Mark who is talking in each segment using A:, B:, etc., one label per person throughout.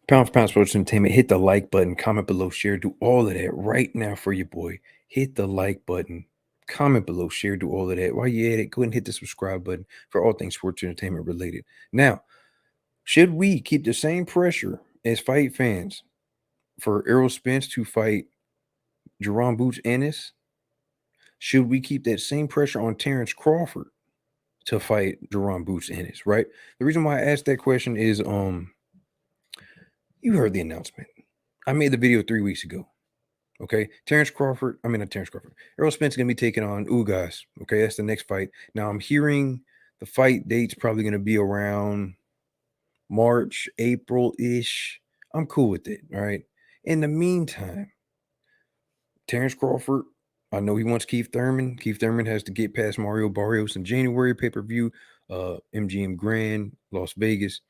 A: Pound for Pound Sports Entertainment. Hit the like button, comment below, share, do all of that right now for your boy. Hit the like button, comment below, share, do all of that. While you're at it, go ahead and hit the subscribe button for all things sports entertainment related. Now, should we keep the same pressure as fight fans for Errol Spence to fight Jaron Boots Ennis? Should we keep that same pressure on Terence Crawford to fight Jaron Boots Ennis? Right. The reason why I asked that question is you heard the announcement. I made the video 3 weeks ago. Okay, Terence Crawford. I mean, not Terence Crawford. Errol Spence is gonna be taking on Ugas. Okay, that's the next fight. Now I'm hearing the fight date's probably gonna be around March, April ish. I'm cool with it. All right. In the meantime, Terence Crawford. I know he wants Keith Thurman. Keith Thurman has to get past Mario Barrios in January pay per view. MGM Grand, Las Vegas.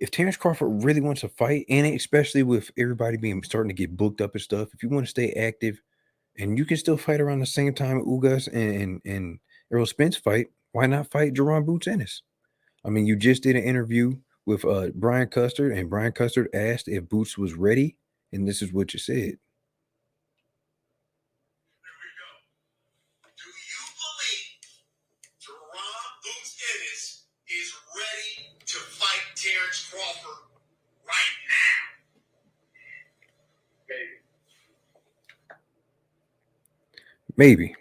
A: If Terence Crawford really wants to fight, and especially with everybody being starting to get booked up and stuff, if you want to stay active and you can still fight around the same time Ugas and Errol Spence fight, why not fight Jaron Boots Ennis? I mean, you just did an interview with Brian Custard, and Brian Custard asked if Boots was ready, and this is what you said.
B: Here we go. Do you believe Jaron Boots Ennis is ready to fight Terence Crawford right now?
A: Maybe.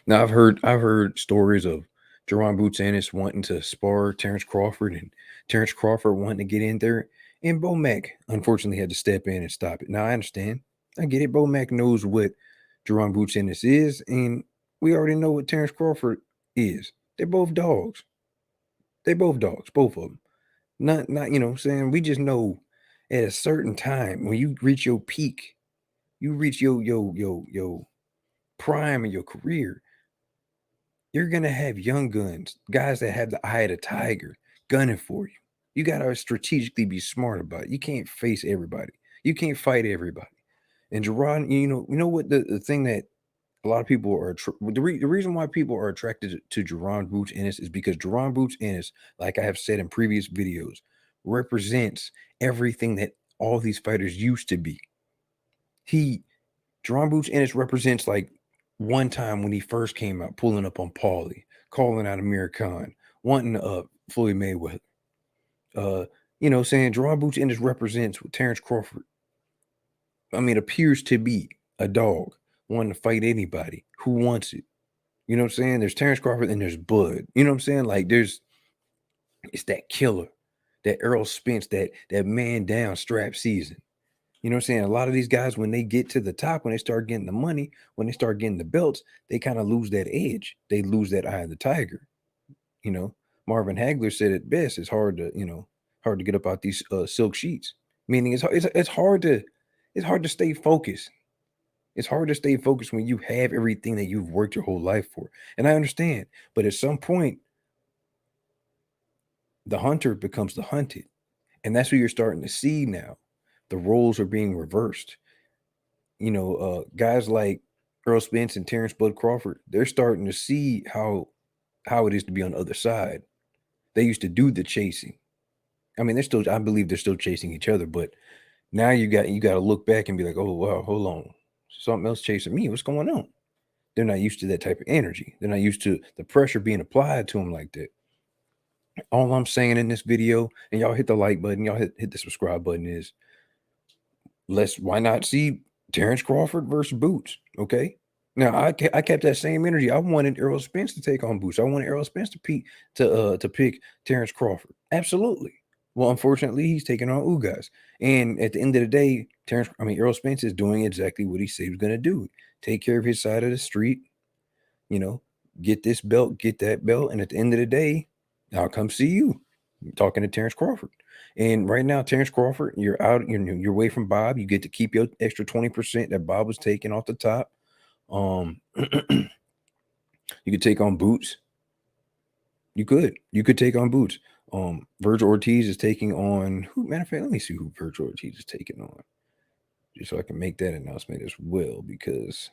A: Now I've heard stories of Jaron Boots Ennis wanting to spar Terence Crawford and Terence Crawford wanting to get in there, and Bo Mack unfortunately had to step in and stop it. Now I understand, I get it. Bo Mack knows what Jaron Boots Ennis is, and we already know what Terence Crawford is. They're both dogs. They both dogs, both of them. Not what I'm saying. We just know at a certain time when you reach your peak, you reach your prime in your career, you're gonna have young guns, guys that have the eye of the tiger gunning for you. You gotta strategically be smart about it. You can't face everybody. You can't fight everybody. And Gerard, you know what the thing that a lot of people are the reason why people are attracted to Jaron Boots Ennis is because Jaron Boots Ennis, like I have said in previous videos, represents everything that all these fighters used to be. He Jaron Boots Ennis represents like one time when he first came out, pulling up on Paulie, calling out Amir Khan, wanting to up Floyd Mayweather. Uh, saying Jaron Boots Ennis represents what Terence Crawford, I mean, appears to be a dog, wanting to fight anybody who wants it. You know what I'm saying? There's Terence Crawford and there's Bud. You know what I'm saying? Like it's that killer, that Errol Spence, that man down strap season. You know what I'm saying? A lot of these guys, when they get to the top, when they start getting the money, when they start getting the belts, they kind of lose that edge. They lose that eye of the tiger. You know, Marvin Hagler said it best. It's hard to get up out these silk sheets. Meaning it's hard to stay focused. It's hard to stay focused when you have everything that you've worked your whole life for. And I understand, but at some point, the hunter becomes the hunted, and that's what you're starting to see now. The roles are being reversed. Guys like Earl Spence and Terrence Bud Crawford, they're starting to see how it is to be on the other side. They used to do the chasing. I mean, I believe they're still chasing each other, but now you got to look back and be like, oh wow, hold on, something else chasing me. What's going on? They're not used to that type of energy. They're not used to the pressure being applied to them like that. All I'm saying in this video, and y'all hit the like button, y'all hit the subscribe button, is why not see Terence Crawford versus Boots? Okay. Now I kept that same energy. I wanted Errol Spence to take on Boots. I wanted Errol Spence to pick Terence Crawford. Absolutely. Well, unfortunately, he's taking on Ugas. And at the end of the day, Errol Spence is doing exactly what he said he was going to do. Take care of his side of the street, you know, get this belt, get that belt. And at the end of the day, I'll come see you. I'm talking to Terence Crawford. And right now, Terence Crawford, you're away from Bob. You get to keep your extra 20% that Bob was taking off the top. You could take on Boots. You could take on Boots. Virgil Ortiz is taking on who? Matter of fact, let me see who Virgil Ortiz is taking on, just so I can make that announcement as well, because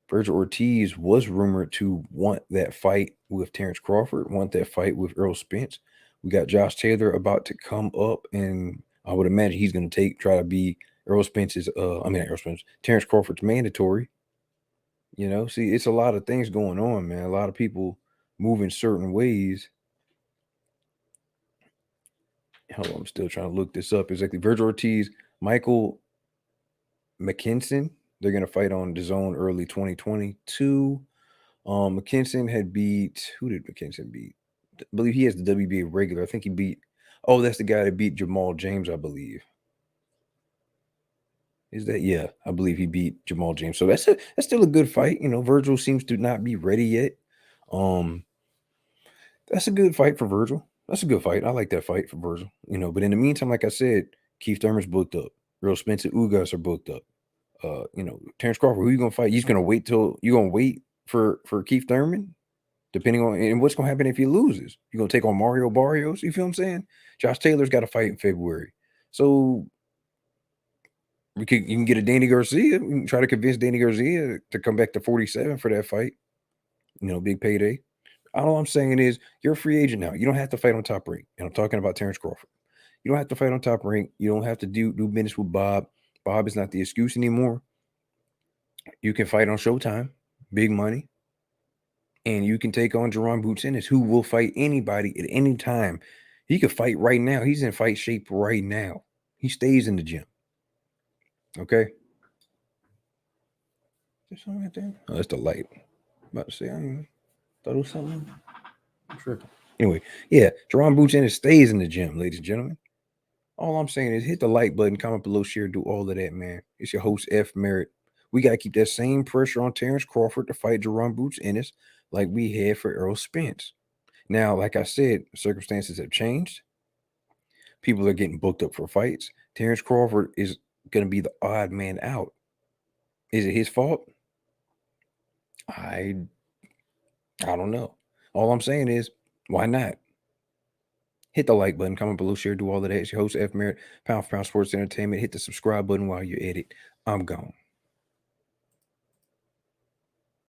A: Virgil Ortiz was rumored to want that fight with Terence Crawford, want that fight with Earl Spence, We got Josh Taylor about to come up, and I would imagine he's going to try to be Errol Spence's. Errol Spence, Terence Crawford's mandatory. See, it's a lot of things going on, man. A lot of people moving certain ways. Hold on, I'm still trying to look this up. Exactly. Virgil Ortiz, Michael McKinson. They're going to fight on DAZN early 2022. McKinson had beat. Who did McKinson beat? I believe he has the WBA regular. I think he beat. Oh, that's the guy that beat Jamal James, I believe. Is that? Yeah, I believe he beat Jamal James. So that's still a good fight. Virgil seems to not be ready yet. That's a good fight for Virgil. That's a good fight. I like that fight for Virgil. But in the meantime, like I said, Keith Thurman's booked up. Errol Spence and Ugas are booked up. Terence Crawford, who you gonna fight? You're gonna wait for Keith Thurman, depending on and what's gonna happen if he loses. You're gonna take on Mario Barrios. You feel what I'm saying? Josh Taylor's got a fight in February, so you can get a Danny Garcia. We can try to convince Danny Garcia to come back to 47 for that fight. Big payday. All I'm saying is you're a free agent now. You don't have to fight on Top Rank, and I'm talking about Terence Crawford. You don't have to fight on Top Rank. You don't have to do business with Bob. Bob is not the excuse anymore. You can fight on Showtime, big money, and you can take on Jaron Boots Ennis, who will fight anybody at any time. He could fight right now. He's in fight shape right now. He stays in the gym. Okay. There's something right there. Oh, that's the light. I'm about to say, I thought it was something. I'm tripping. Anyway, yeah, Jaron Boots Ennis stays in the gym, ladies and gentlemen. All I'm saying is hit the like button, comment below, share, do all of that, man. It's your host, F. Merritt. We got to keep that same pressure on Terence Crawford to fight Jaron Boots Ennis like we had for Errol Spence. Now, like I said, circumstances have changed. People are getting booked up for fights. Terence Crawford is going to be the odd man out. Is it his fault? I don't know. All I'm saying is, why not? Hit the like button, comment below, share, do all of that. It's your host, F. Merritt, Pound for Pound Sports Entertainment. Hit the subscribe button while you're at it. I'm gone.